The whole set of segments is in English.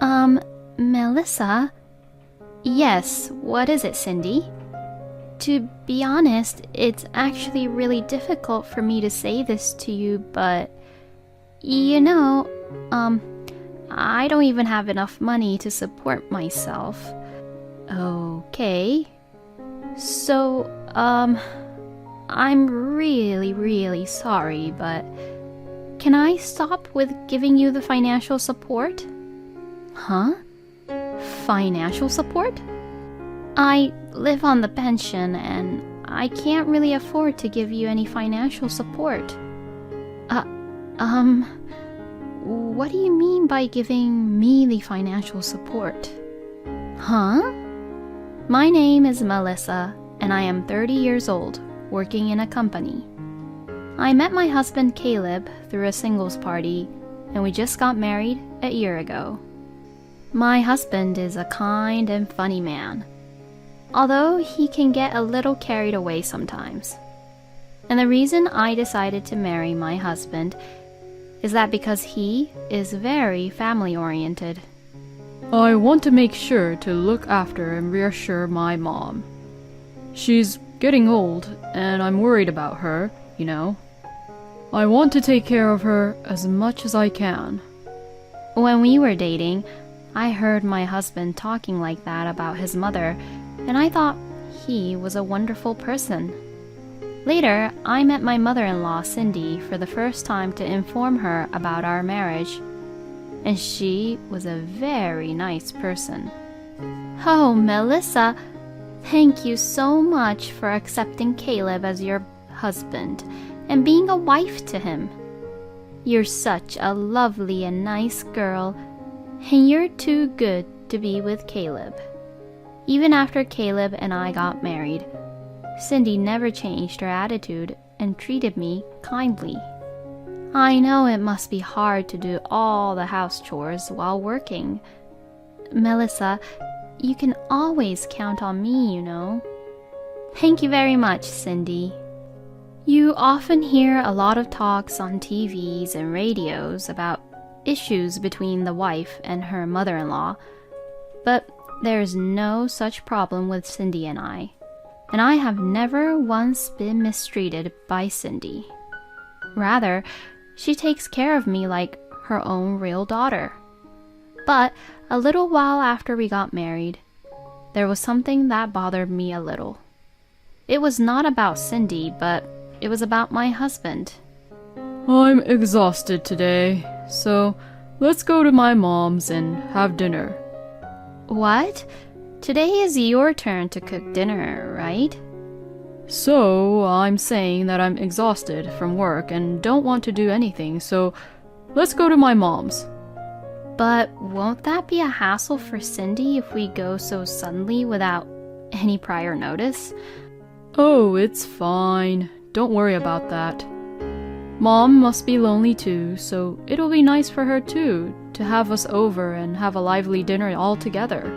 Melissa? Yes, what is it, Cindy? To be honest, it's actually really difficult for me to say this to you, but... I don't even have enough money to support myself. Okay. So, I'm really sorry, but... Can I stop with giving you the financial support? Huh? Financial support? I live on the pension and I can't really afford to give you any financial support. What do you mean by giving me the financial support? Huh? My name is Melissa and I am 30 years old, working in a company. I met my husband Caleb through a singles party and we just got married a year ago. My husband is a kind and funny man, although he can get a little carried away sometimes. And the reason I decided to marry my husband is that because he is very family-oriented. I want to make sure to look after and reassure my mom. She's getting old and I'm worried about her, you know. I want to take care of her as much as I can. When we were dating, I heard my husband talking like that about his mother, and I thought he was a wonderful person. Later, I met my mother-in-law, Cindy, for the first time to inform her about our marriage, and she was a very nice person. Oh, Melissa, thank you so much for accepting Caleb as your husband and being a wife to him. You're such a lovely and nice girl, and you're too good to be with Caleb. Even after Caleb and I got married, Cindy never changed her attitude and treated me kindly. I know it must be hard to do all the house chores while working. Melissa, you can always count on me, you know. Thank you very much, Cindy. You often hear a lot of talks on TVs and radios about issues between the wife and her mother-in-law, but there's no such problem with Cindy and I have never once been mistreated by Cindy. Rather, she takes care of me like her own real daughter. But a little while after we got married, there was something that bothered me a little. It was not about Cindy, but it was about my husband. I'm exhausted today, so let's go to my mom's and have dinner. What? Today is your turn to cook dinner, right? So, I'm saying that I'm exhausted from work and don't want to do anything, so let's go to my mom's. But won't that be a hassle for Cindy if we go so suddenly without any prior notice? Oh, it's fine. Don't worry about that. Mom must be lonely too, so it'll be nice for her too to have us over and have a lively dinner all together.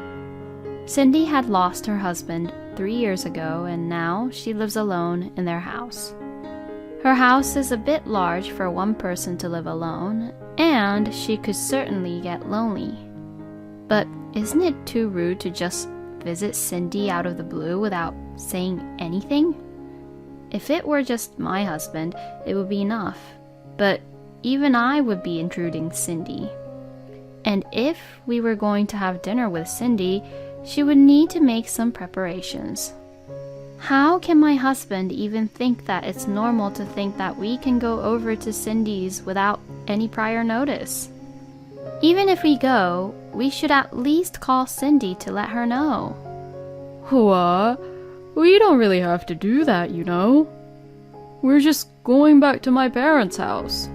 Cindy had lost her husband 3 years ago, and now she lives alone in their house. Her house is a bit large for one person to live alone, and she could certainly get lonely. But isn't it too rude to just visit Cindy out of the blue without saying anything? If it were just my husband, it would be enough, but even I would be intruding Cindy. And if we were going to have dinner with Cindy, she would need to make some preparations. How can my husband even think that it's normal to think that we can go over to Cindy's without any prior notice? Even if we go, we should at least call Cindy to let her know. What? We don't really have to do that, you know. We're just going back to my parents' house.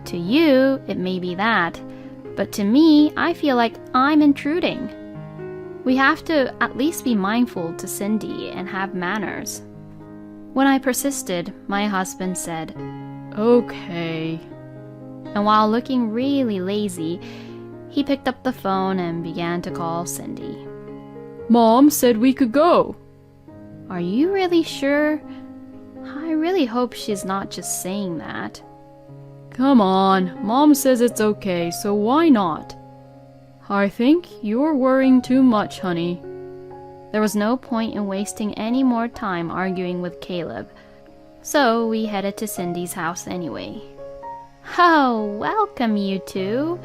To you, it may be that, but to me, I feel like I'm intruding. We have to at least be mindful to Cindy and have manners. When I persisted, my husband said, "Okay." And while looking really lazy, he picked up the phone and began to call Cindy. Mom said we could go. Are you really sure? I really hope she's not just saying that. Come on, Mom says it's okay, so why not? I think you're worrying too much, honey. There was no point in wasting any more time arguing with Caleb, so we headed to Cindy's house anyway. Oh, welcome you two.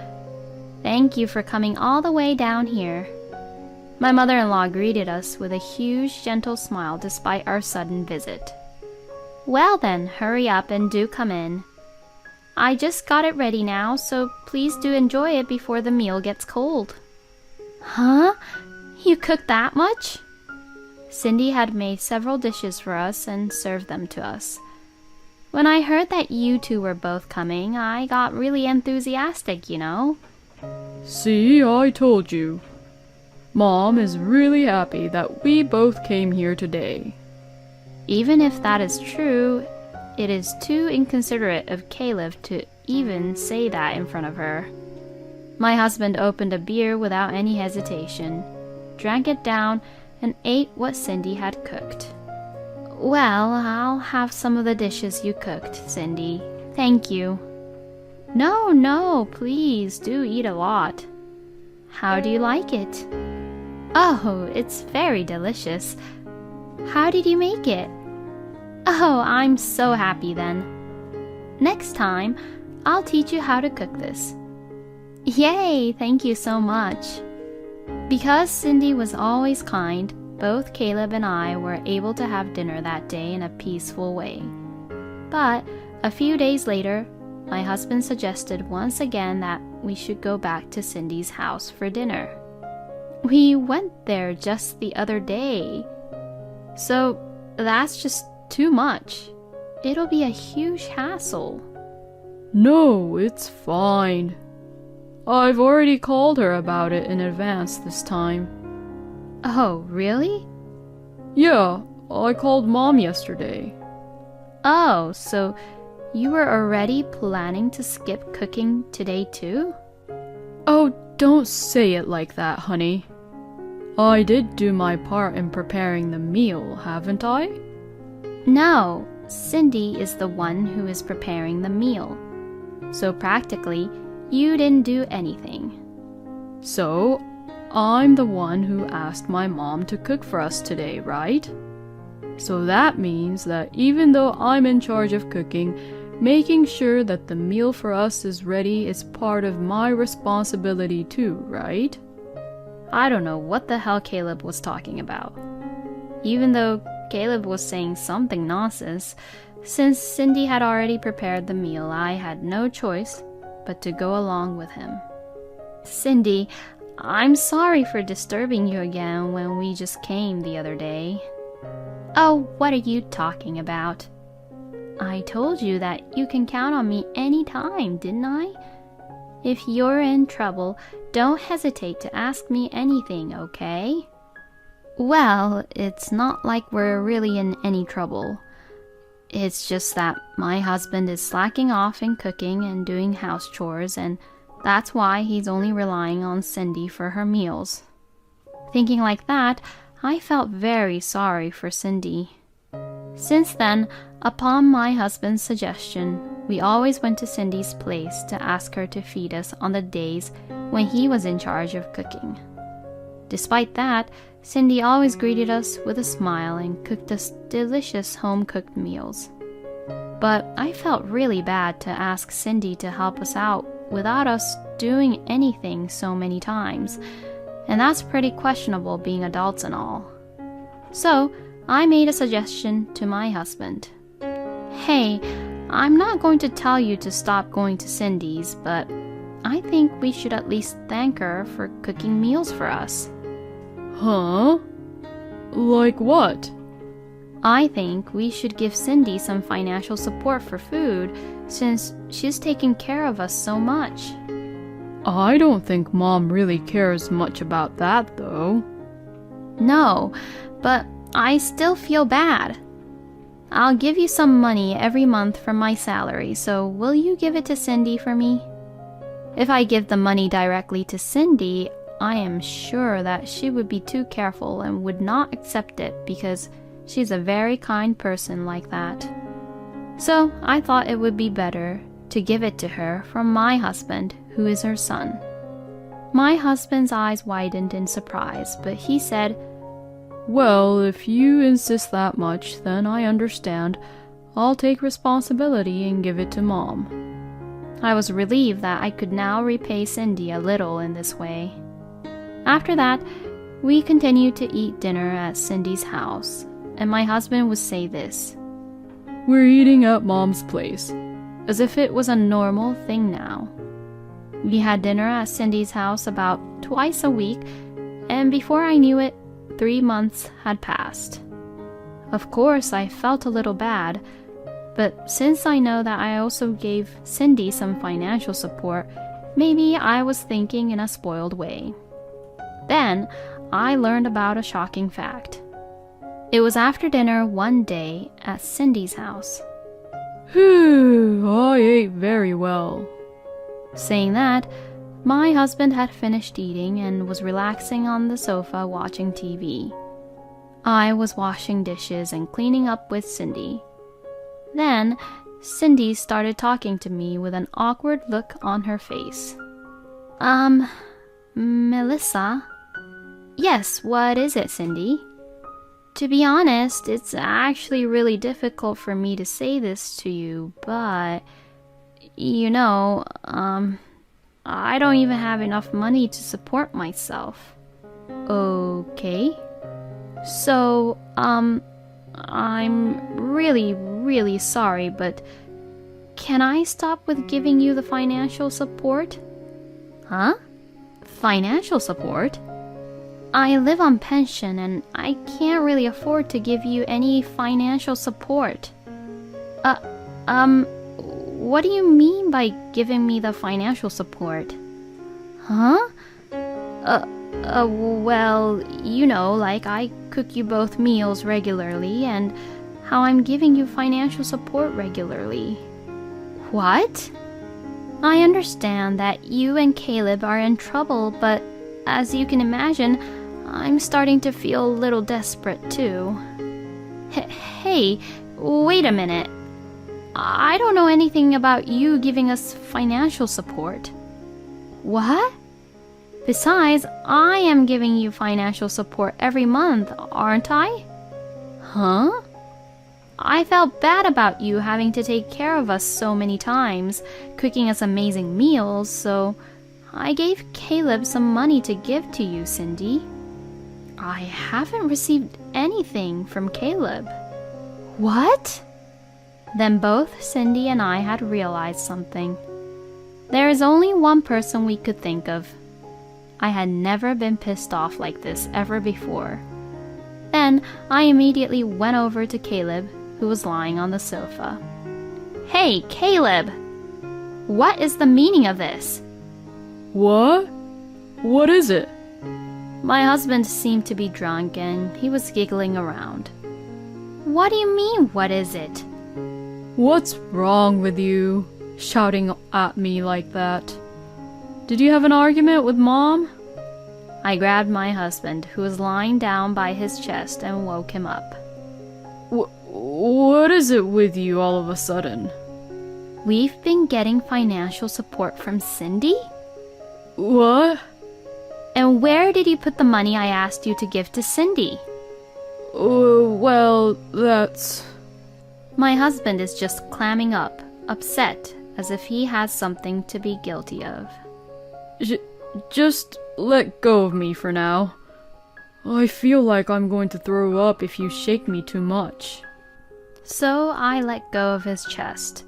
Thank you for coming all the way down here. My mother-in-law greeted us with a huge, gentle smile despite our sudden visit. Well then, hurry up and do come in. I just got it ready now, so please do enjoy it before the meal gets cold. Huh? You cooked that much? Cindy had made several dishes for us and served them to us. When I heard that you two were both coming, I got really enthusiastic, you know. See, I told you. Mom is really happy that we both came here today. Even if that is true, it is too inconsiderate of Caleb to even say that in front of her. My husband opened a beer without any hesitation, drank it down, and ate what Cindy had cooked. Well, I'll have some of the dishes you cooked, Cindy. Thank you. No, please do eat a lot. How do you like it? Oh, it's very delicious. How did you make it? Oh, I'm so happy then. Next time, I'll teach you how to cook this. Yay, thank you so much. Because Cindy was always kind, both Caleb and I were able to have dinner that day in a peaceful way. But a few days later, my husband suggested once again that we should go back to Cindy's house for dinner. We went there just the other day. So that's just too much. It'll be a huge hassle. No, it's fine. I've already called her about it in advance this time. Oh, really? Yeah, I called Mom yesterday. Oh, so you were already planning to skip cooking today too? Oh, don't say it like that, honey. I did do my part in preparing the meal, haven't I? No, Cindy is the one who is preparing the meal. So practically, you didn't do anything. So, I'm the one who asked my mom to cook for us today, right? So that means that even though I'm in charge of cooking, making sure that the meal for us is ready is part of my responsibility too, right? I don't know what the hell Caleb was talking about. Even though Caleb was saying something nonsense, since Cindy had already prepared the meal, I had no choice but to go along with him. Cindy, I'm sorry for disturbing you again when we just came the other day. Oh, what are you talking about? I told you that you can count on me anytime, didn't I? If you're in trouble, don't hesitate to ask me anything, okay? Well, it's not like we're really in any trouble. It's just that my husband is slacking off in cooking and doing house chores, and that's why he's only relying on Cindy for her meals. Thinking like that, I felt very sorry for Cindy. Since then, upon my husband's suggestion, we always went to Cindy's place to ask her to feed us on the days when he was in charge of cooking. Despite that, Cindy always greeted us with a smile and cooked us delicious home-cooked meals. But I felt really bad to ask Cindy to help us out without us doing anything so many times, and that's pretty questionable being adults and all. So, I made a suggestion to my husband. Hey, I'm not going to tell you to stop going to Cindy's, but I think we should at least thank her for cooking meals for us. Huh? Like what? I think we should give Cindy some financial support for food, since she's taken care of us so much. I don't think Mom really cares much about that, though. No, but I still feel bad. I'll give you some money every month from my salary, so will you give it to Cindy for me? If I give the money directly to Cindy, I am sure that she would be too careful and would not accept it because she's a very kind person like that. So I thought it would be better to give it to her from my husband, who is her son. My husband's eyes widened in surprise, but he said, "Well, if you insist that much, then I understand. I'll take responsibility and give it to Mom." I was relieved that I could now repay Cindy a little in this way. After that, we continued to eat dinner at Cindy's house, and my husband would say this: "We're eating at Mom's place," as if it was a normal thing now. We had dinner at Cindy's house about twice a week, and before I knew it, 3 months had passed. Of course, I felt a little bad, but since I know that I also gave Cindy some financial support, maybe I was thinking in a spoiled way. Then, I learned about a shocking fact. It was after dinner one day at Cindy's house. "Phew, I ate very well." Saying that, my husband had finished eating and was relaxing on the sofa watching TV. I was washing dishes and cleaning up with Cindy. Then, Cindy started talking to me with an awkward look on her face. Melissa? Yes, what is it, Cindy? To be honest, it's actually really difficult for me to say this to you, but, I don't even have enough money to support myself. Okay. So, I'm really sorry, but can I stop with giving you the financial support? Huh? Financial support? I live on pension and I can't really afford to give you any financial support. What do you mean by giving me the financial support? Huh? Well, like I cook you both meals regularly and how I'm giving you financial support regularly. What? I understand that you and Caleb are in trouble, but as you can imagine, I'm starting to feel a little desperate too. Hey, wait a minute. I don't know anything about you giving us financial support. What? Besides, I am giving you financial support every month, aren't I? Huh? I felt bad about you having to take care of us so many times, cooking us amazing meals, so I gave Caleb some money to give to you, Cindy. I haven't received anything from Caleb. What? Then both Cindy and I had realized something. There is only one person we could think of. I had never been pissed off like this ever before. Then I immediately went over to Caleb, who was lying on the sofa. Hey, Caleb! What is the meaning of this? What? What is it? My husband seemed to be drunk and he was giggling around. What do you mean, what is it? What's wrong with you? Shouting at me like that. Did you have an argument with Mom? I grabbed my husband, who was lying down by his chest, and woke him up. What is it with you all of a sudden? We've been getting financial support from Cindy? What? And where did you put the money I asked you to give to Cindy? Well, that's... My husband is just clamming up, upset, as if he has something to be guilty of. Just let go of me for now. I feel like I'm going to throw up if you shake me too much. So I let go of his chest.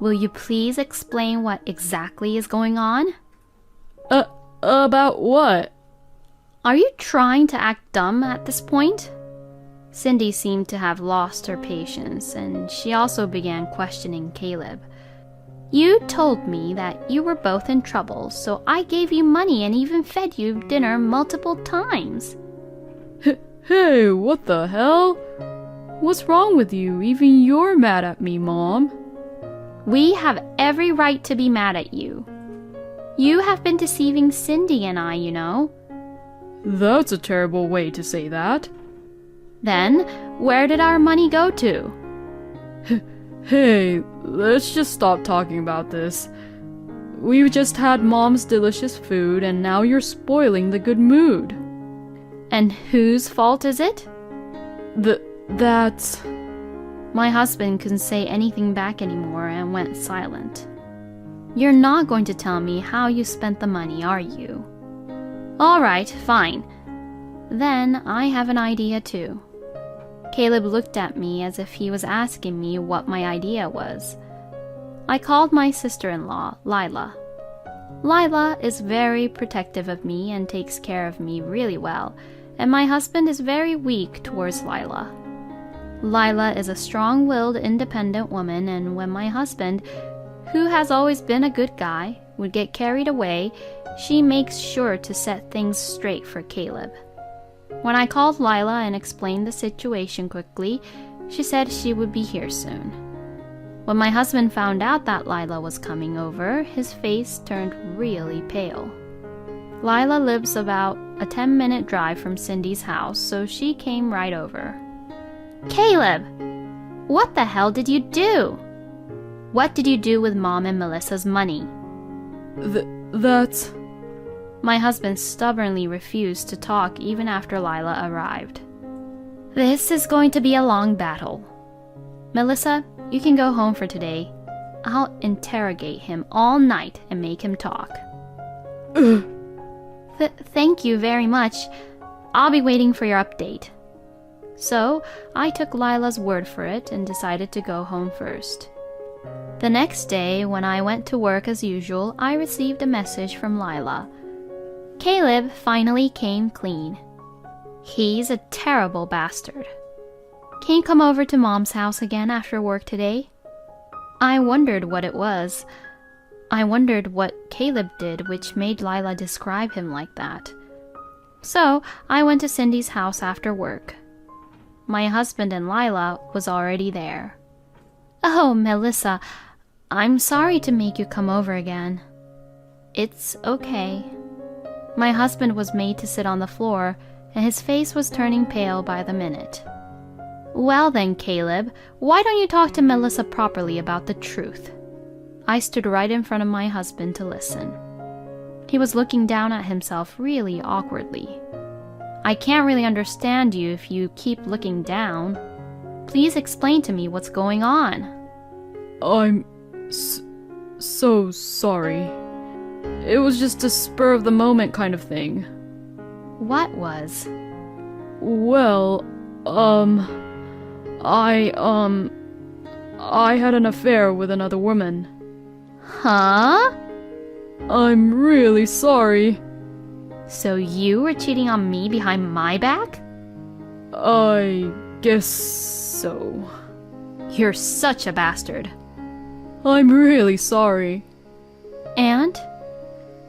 Will you please explain what exactly is going on? About what? Are you trying to act dumb at this point? Cindy seemed to have lost her patience, and she also began questioning Caleb. You told me that you were both in trouble, so I gave you money and even fed you dinner multiple times. Hey, what the hell? What's wrong with you? Even you're mad at me, Mom. We have every right to be mad at you. You have been deceiving Cindy and I, you know. That's a terrible way to say that. Then, where did our money go to? Hey, let's just stop talking about this. We just had Mom's delicious food, and now you're spoiling the good mood. And whose fault is it? That's... My husband couldn't say anything back anymore and went silent. You're not going to tell me how you spent the money, are you? All right, fine. Then I have an idea too. Caleb looked at me as if he was asking me what my idea was. I called my sister-in-law, Lila. Lila is very protective of me and takes care of me really well, and my husband is very weak towards Lila. Lila is a strong-willed, independent woman, and when my husband, who has always been a good guy, would get carried away, she makes sure to set things straight for Caleb. When I called Lila and explained the situation quickly, she said she would be here soon. When my husband found out that Lila was coming over, his face turned really pale. Lila lives about a 10-minute drive from Cindy's house, so she came right over. Caleb! What the hell did you do? What did you do with Mom and Melissa's money? That's... My husband stubbornly refused to talk even after Lila arrived. This is going to be a long battle. Melissa, you can go home for today. I'll interrogate him all night and make him talk. Thank you very much. I'll be waiting for your update. So, I took Lila's word for it and decided to go home first. The next day, when I went to work as usual, I received a message from Lila. Caleb finally came clean. He's a terrible bastard. Can you come over to Mom's house again after work today? I wondered what it was. I wondered what Caleb did which made Lila describe him like that. So, I went to Cindy's house after work. My husband and Lila was already there. Oh, Melissa, I'm sorry to make you come over again. It's okay. My husband was made to sit on the floor, and his face was turning pale by the minute. Well then, Caleb, why don't you talk to Melissa properly about the truth? I stood right in front of my husband to listen. He was looking down at himself really awkwardly. I can't really understand you if you keep looking down. Please explain to me what's going on. I'm so sorry. It was just a spur of the moment kind of thing. What was? Well, I had an affair with another woman. Huh? I'm really sorry. So you were cheating on me behind my back? I guess so. You're such a bastard. I'm really sorry. And?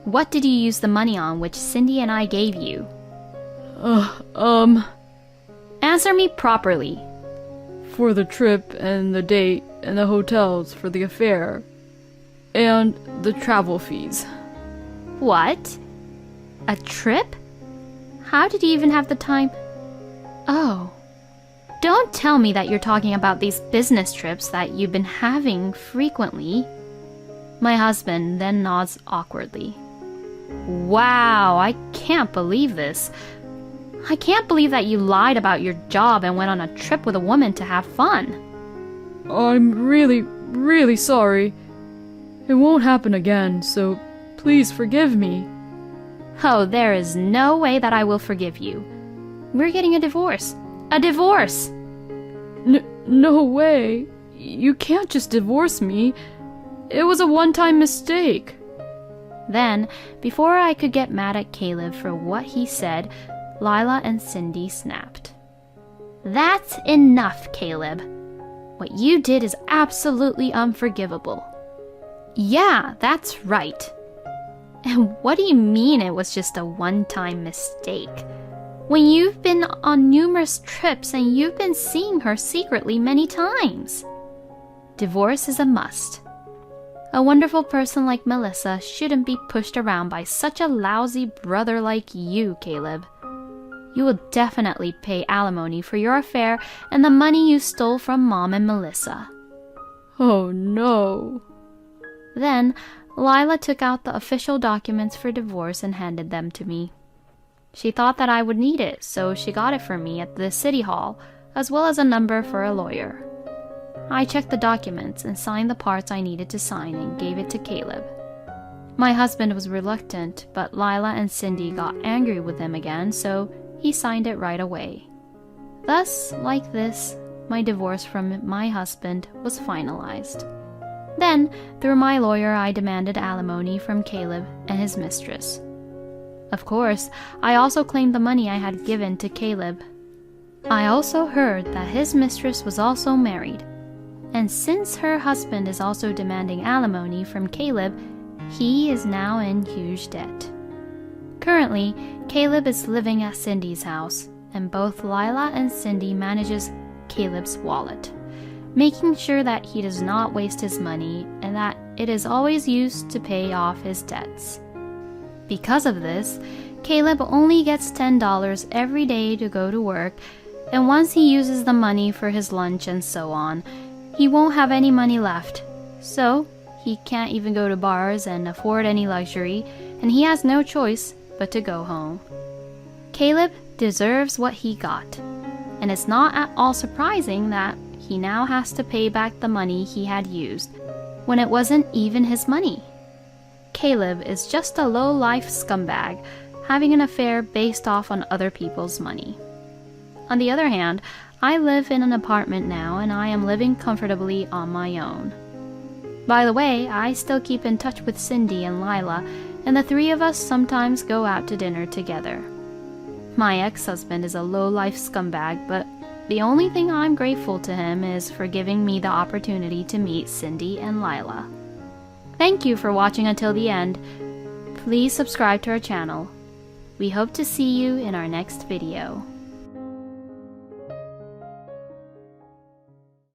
What did you use the money on which Cindy and I gave you? Answer me properly. For the trip and the date and the hotels for the affair. And the travel fees. What? A trip? How did you even have the time? Oh. Don't tell me that you're talking about these business trips that you've been having frequently. My husband then nods awkwardly. Wow, I can't believe this. I can't believe that you lied about your job and went on a trip with a woman to have fun. I'm really sorry. It won't happen again, so please forgive me. Oh, there is no way that I will forgive you. We're getting a divorce. A divorce! No way. You can't just divorce me. It was a one-time mistake. Then, before I could get mad at Caleb for what he said, Lila and Cindy snapped. That's enough, Caleb. What you did is absolutely unforgivable. Yeah, that's right. And what do you mean it was just a one-time mistake? When you've been on numerous trips and you've been seeing her secretly many times. Divorce is a must. A wonderful person like Melissa shouldn't be pushed around by such a lousy brother like you, Caleb. You will definitely pay alimony for your affair and the money you stole from Mom and Melissa. Oh no. Then, Lila took out the official documents for divorce and handed them to me. She thought that I would need it, so she got it for me at the city hall, as well as a number for a lawyer. I checked the documents and signed the parts I needed to sign and gave it to Caleb. My husband was reluctant, but Lila and Cindy got angry with him again, so he signed it right away. Thus, like this, my divorce from my husband was finalized. Then, through my lawyer, I demanded alimony from Caleb and his mistress. Of course, I also claimed the money I had given to Caleb. I also heard that his mistress was also married, and since her husband is also demanding alimony from Caleb, he is now in huge debt. Currently, Caleb is living at Cindy's house, and both Lila and Cindy manages Caleb's wallet, making sure that he does not waste his money and that it is always used to pay off his debts. Because of this, Caleb only gets $10 every day to go to work, and once he uses the money for his lunch and so on, he won't have any money left. So, he can't even go to bars and afford any luxury, and he has no choice but to go home. Caleb deserves what he got, and it's not at all surprising that he now has to pay back the money he had used when it wasn't even his money. Caleb is just a low-life scumbag, having an affair based off on other people's money. On the other hand, I live in an apartment now and I am living comfortably on my own. By the way, I still keep in touch with Cindy and Lila, and the three of us sometimes go out to dinner together. My ex-husband is a low-life scumbag, but the only thing I'm grateful to him is for giving me the opportunity to meet Cindy and Lila. Thank you for watching until the end. Please subscribe to our channel. We hope to see you in our next video.